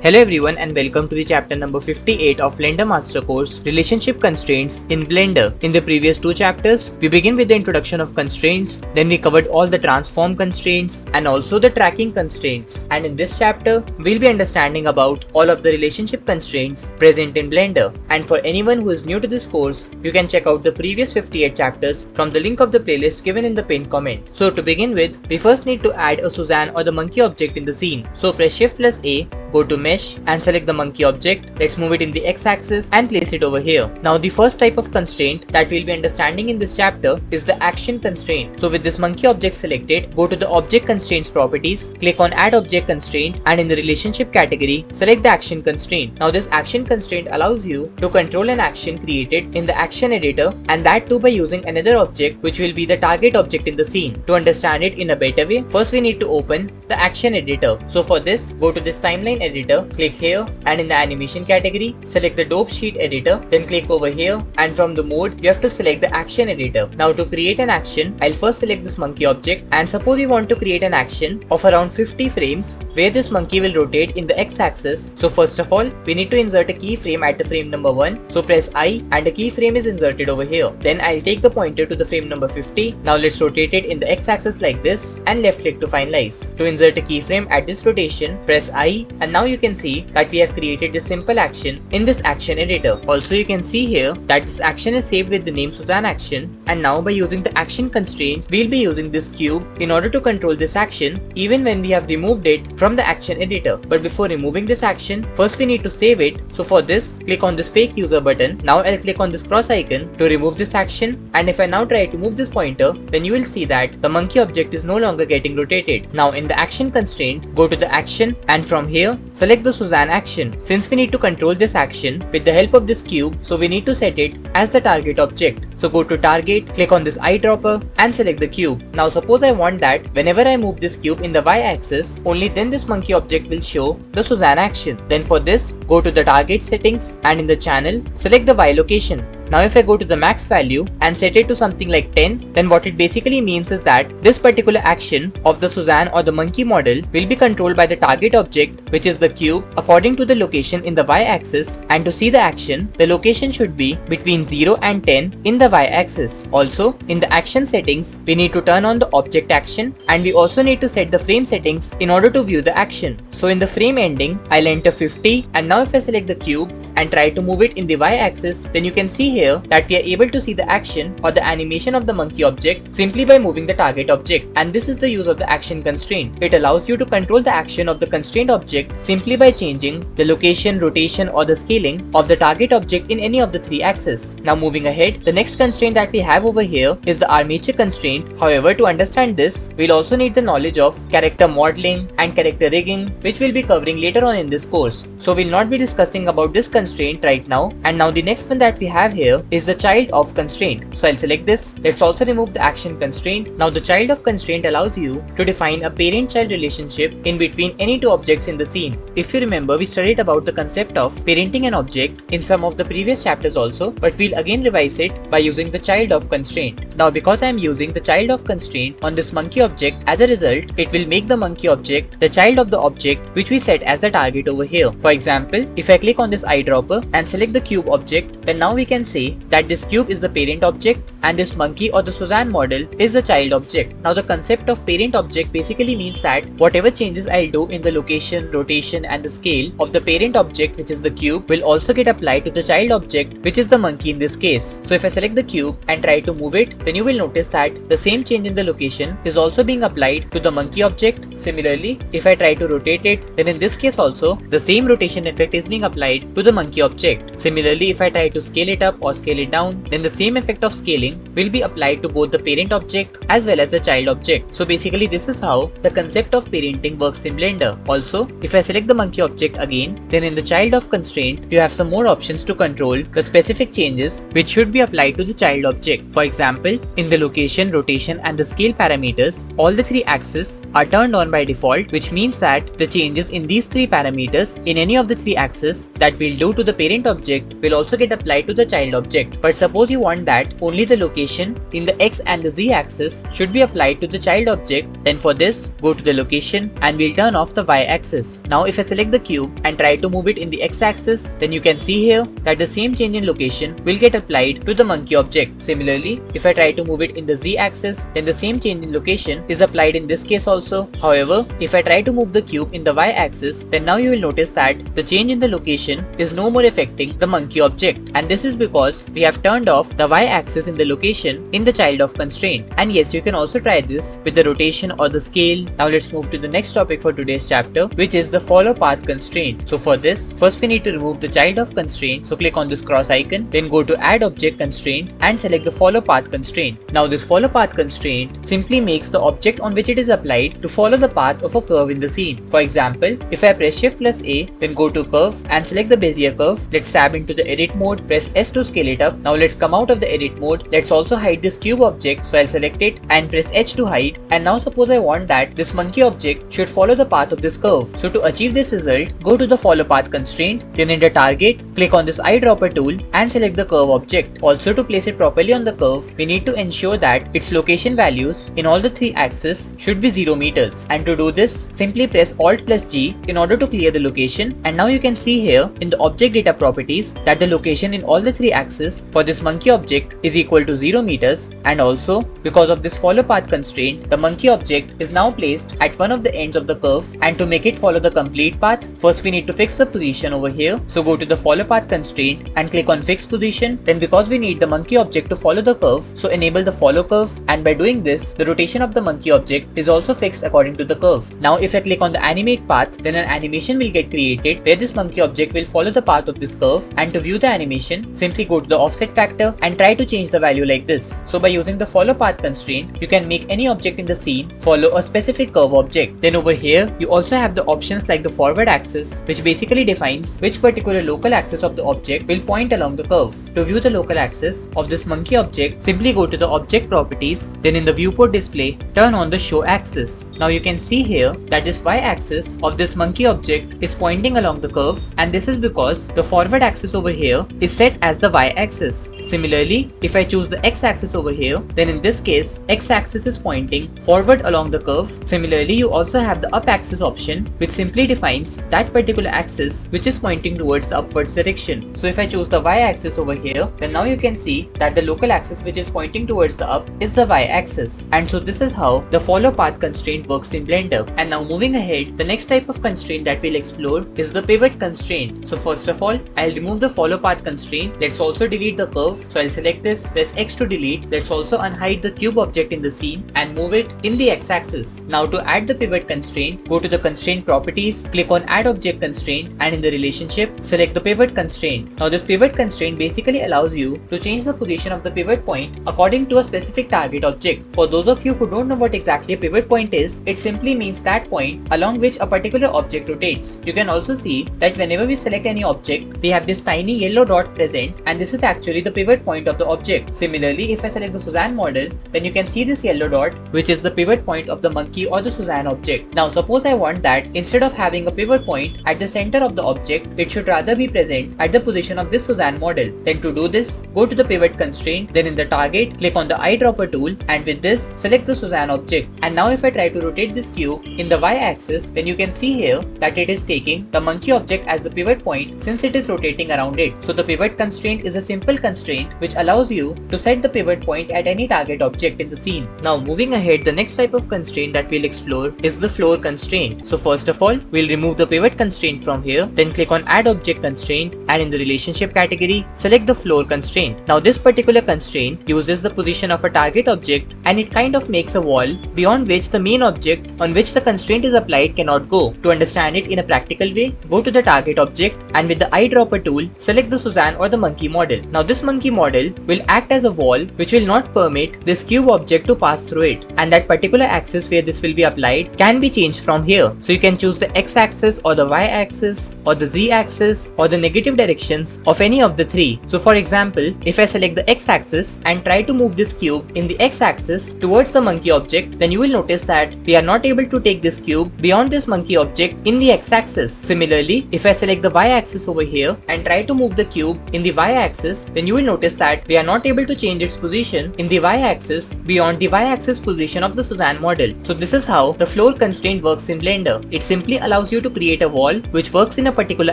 Hello everyone and welcome to the chapter number 58 of Blender Master Course Relationship Constraints in Blender. In the previous two chapters, we begin with the introduction of constraints, then we covered all the transform constraints and also the tracking constraints. And in this chapter, we'll be understanding about all of the relationship constraints present in Blender. And for anyone who is new to this course, you can check out the previous 58 chapters from the link of the playlist given in the pinned comment. So to begin with, we first need to add a Suzanne or the monkey object in the scene. So press Shift plus A, go to mesh and select the monkey object. Let's move it in the x-axis and place it over here. Now the first type of constraint that we'll be understanding in this chapter is the action constraint. So with this monkey object selected, go to the object constraints properties, click on add object constraint, and in the relationship category, select the action constraint. Now this action constraint allows you to control an action created in the action editor, and that too by using another object which will be the target object in the scene. To understand it in a better way, first we need to open the action editor. So for this, go to this timeline editor, click here, and in the animation category, select the dope sheet editor, then click over here, and from the mode, you have to select the action editor. Now to create an action, I'll first select this monkey object, and suppose you want to create an action of around 50 frames where this monkey will rotate in the x-axis. So first of all, we need to insert a keyframe at the frame number 1. So press I and a keyframe is inserted over here. Then I'll take the pointer to the frame number 50. Now let's rotate it in the x-axis like this and left click to finalize. To insert a keyframe at this rotation, press I, and now you can see that we have created this simple action in this action editor. Also you can see here that this action is saved with the name Suzanne action, and now by using the action constraint, we'll be using this cube in order to control this action even when we have removed it from the action editor. But before removing this action, first we need to save it. So for this, click on this fake user button. Now I'll click on this cross icon to remove this action, and if I now try to move this pointer, then you will see that the monkey object is no longer getting rotated. Now in the action constraint, go to the action, and from here, select the Suzanne action. Since we need to control this action with the help of this cube, so we need to set it as the target object. So go to target, click on this eyedropper and select the cube. Now suppose I want that whenever I move this cube in the y-axis, only then this monkey object will show the Suzanne action. Then for this, go to the target settings and in the channel, select the y location. Now if I go to the max value and set it to something like 10, then what it basically means is that this particular action of the Suzanne or the monkey model will be controlled by the target object, which is the cube, according to the location in the y-axis, and to see the action, the location should be between 0 and 10 in the y-axis. Also, in the action settings, we need to turn on the object action, and we also need to set the frame settings in order to view the action. So in the frame ending, I'll enter 50, and now if I select the cube and try to move it in the y-axis, then you can see here that we are able to see the action or the animation of the monkey object simply by moving the target object. And this is the use of the action constraint. It allows you to control the action of the constraint object simply by changing the location, rotation, or the scaling of the target object in any of the three axes. Now moving ahead, the next constraint that we have over here is the armature constraint. However, to understand this, we'll also need the knowledge of character modeling and character rigging, which we'll be covering later on in this course. So we'll not be discussing about this constraint right now. And now the next one that we have here is the child of constraint. So I'll select this. Let's also remove the action constraint. Now the child of constraint allows you to define a parent-child relationship in between any two objects in the scene. If you remember, we studied about the concept of parenting an object in some of the previous chapters also, but we'll again revise it by using the child of constraint. Now because I am using the child of constraint on this monkey object, as a result, it will make the monkey object the child of the object which we set as the target over here. For example, if I click on this eyedropper and select the cube object, then now we can say that this cube is the parent object and this monkey or the Suzanne model is the child object. Now the concept of parent object basically means that whatever changes I'll do in the location, rotation, and the scale of the parent object, which is the cube, will also get applied to the child object, which is the monkey in this case. So if I select the cube and try to move it, then you will notice that the same change in the location is also being applied to the monkey object. Similarly, if I try to rotate it, then in this case also the same rotation effect is being applied to the monkey object. Similarly, if I try to scale it up or scale it down, then the same effect of scaling will be applied to both the parent object as well as the child object. So basically this is how the concept of parenting works in Blender. Also, if I select the monkey object again, then in the child of constraint, you have some more options to control the specific changes which should be applied to the child object. For example, in the location, rotation, and the scale parameters, all the three axes are turned on by default, which means that the changes in these three parameters in any of the three axes that we'll do to the parent object will also get applied to the child object. But suppose you want that only the location in the x and the z axis should be applied to the child object, then for this, go to the location and we'll turn off the y axis. Now if I select the cube and try to move it in the x axis, then you can see here that the same change in location will get applied to the monkey object. Similarly, if I try to move it in the z axis, then the same change in location is applied in this case also. However, if I try to move the cube in the y axis, then now you will notice that the change in the location is no more affecting the monkey object, and this is because we have turned off the y axis in the location in the child of constraint. And yes, you can also try this with the rotation or the scale. Now let's move to the next topic for today's chapter, which is the follow path constraint. So for this, first we need to remove the child of constraint. So click on this cross icon, then go to add object constraint and select the follow path constraint. Now this follow path constraint simply makes the object on which it is applied to follow the path of a curve in the scene. For example, if I press Shift plus A, then go to curve and select the Bezier curve. Let's tab into the edit mode, press S to scale it up. Now let's come out of the edit mode. Let's also hide this cube object. So I'll select it and press H to hide. And now suppose I want that this monkey object should follow the path of this curve. So to achieve this result, go to the follow path constraint, then in the target, click on this eyedropper tool and select the curve object. Also, to place it properly on the curve, we need to ensure that its location values in all the three axes should be 0 meters. And to do this, simply press Alt plus G in order to clear the location. And now you can see here in the object data properties that the location in all the three axes for this monkey object is equal to 0 meters. And also, because of this follow path constraint, the monkey object is now placed at one of the ends of the curve. And to make it follow the complete path, first we need to fix the position over here. So go to the follow path constraint and click on fix position. Then because we need the monkey object to follow the curve, so enable the follow curve, and by doing this, the rotation of the monkey object is also fixed according to the curve. Now if I click on the animate path, then an animation will get created where this monkey object will follow the path of this curve. And to view the animation, simply go to the offset factor and try to change the value like this. So by using the follow path constraint, you can make any object in the scene follow a specific curve object. Then over here, you also have the options like the forward axis, which basically defines which particular local axis of the object will point along the curve. To view the local axis of this monkey object, simply go to the object properties, then in the viewport display, turn on the show axis. Now you can see here that this y axis of this monkey object is pointing along the curve, and this is because the forward axis over here is set as the y axis. Similarly, if I choose the x axis over here, then in this case, x axis is pointing forward along the curve. Similarly, you also have the up axis option, which simply defines that particular axis which is pointing towards the upwards direction. So if I choose the y axis over here, then now you can see that the local axis which is pointing towards the up is the y axis. And so this is how the follow path constraint works in Blender. And now moving ahead, the next type of constraint that we'll explore is the pivot constraint. So first of all, I'll remove the follow path constraint. Let's also delete the curve. So I'll select this, press X to delete. Let's also unhide the cube object in the scene and move it in the X axis. Now to add the pivot constraint, go to the constraint properties, click on add object constraint, and in the relationship, select the pivot constraint. Now this pivot constraint basically allows you to change the position of the pivot point according to a specific target object. For those of you who don't know what exactly a pivot point is, it simply means that point along which a particular object rotates. You can also see that whenever we select any object, we have this tiny yellow dot present, and this is actually the pivot point of the object. Similarly, if I select the Suzanne model, then you can see this yellow dot, which is the pivot point of the monkey or the Suzanne object. Now suppose I want that instead of having a pivot point at the center of the object, it should rather be present at the position of this Suzanne model. Then to do this, go to the pivot constraint, then in the target, click on the eyedropper tool, and with this, select the Suzanne object. And now if I try to rotate this cube in the y axis, then you can see here that it is taking the monkey object as the pivot point since it is rotating around it. So the pivot constraint is a simple constraint which allows you to set the pivot point at any target object in the scene. Now moving ahead, the next type of constraint that we'll explore is the floor constraint. So first of all, we'll remove the pivot constraint from here, then click on add object constraint, and in the relationship category, select the floor constraint. Now this particular constraint uses the position of a target object, and it kind of makes a wall beyond which the main object on which the constraint is applied cannot go. To understand it in a practical way, go to the target object, and with the eyedropper tool, select the Suzanne or the monkey model. Now this monkey model will act as a wall which will not permit this cube object to pass through it, and that particular axis where this will be applied can be changed from here. So you can choose the x axis or the y axis or the z axis or the negative directions of any of the three. So for example, if I select the x axis and try to move this cube in the x axis towards the monkey object, then you will notice that we are not able to take this cube beyond this monkey object in the x axis. Similarly, if I select the y axis y-axis over here and try to move the cube in the y-axis, then you will notice that we are not able to change its position in the y-axis beyond the y-axis position of the Suzanne model. So this is how the floor constraint works in Blender. It simply allows you to create a wall which works in a particular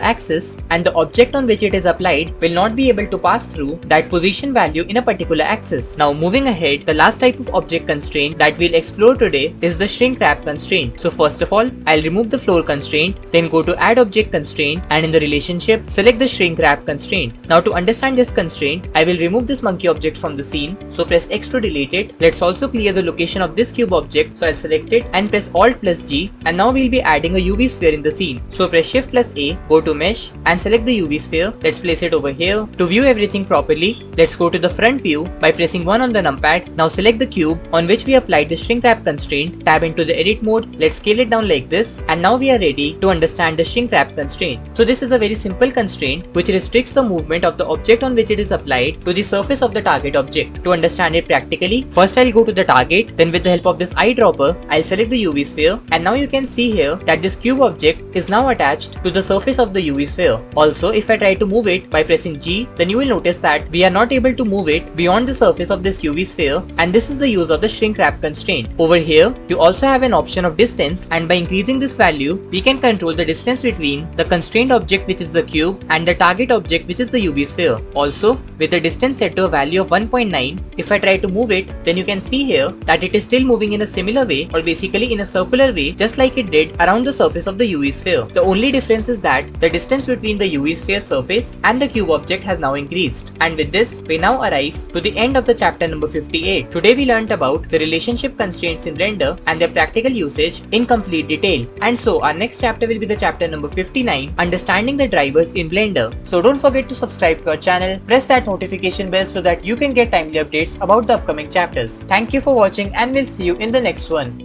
axis, and the object on which it is applied will not be able to pass through that position value in a particular axis. Now moving ahead, the last type of object constraint that we'll explore today is the shrink wrap constraint. So first of all, I'll remove the floor constraint, then go to add object constraint, and in the relationship, select the shrink wrap constraint. Now to understand this constraint, I will remove this monkey object from the scene. So press X to delete it. Let's also clear the location of this cube object. So I'll select it and press Alt plus G, and now we'll be adding a UV sphere in the scene. So press Shift plus A, go to Mesh and select the UV sphere. Let's place it over here. To view everything properly, let's go to the front view by pressing 1 on the numpad. Now select the cube on which we applied the shrink wrap constraint, tab into the edit mode. Let's scale it down like this, and now we are ready to understand the shrink wrap constraint. So this is a very simple constraint which restricts the movement of the object on which it is applied to the surface of the target object. To understand it practically, first I'll go to the target, then with the help of this eyedropper, I'll select the UV sphere, and now you can see here that this cube object is now attached to the surface of the UV sphere. Also, if I try to move it by pressing G, then you will notice that we are not able to move it beyond the surface of this UV sphere, and this is the use of the shrink wrap constraint. Over here, you also have an option of distance, and by increasing this value, we can control the distance between the constrained object, which is the cube, and the target object, which is the UV sphere. Also, with the distance set to a value of 1.9, if I try to move it, then you can see here that it is still moving in a similar way, or basically in a circular way, just like it did around the surface of the UV sphere. The only difference is that the distance between the UV sphere surface and the cube object has now increased. And with this, we now arrive to the end of the chapter number 58. Today we learnt about the relationship constraints in Blender and their practical usage in complete detail. And so our next chapter will be the chapter number 59, understanding the drivers in Blender. So don't forget to subscribe to our channel, press that notification bell so that you can get timely updates about the upcoming chapters. Thank you for watching, and we'll see you in the next one.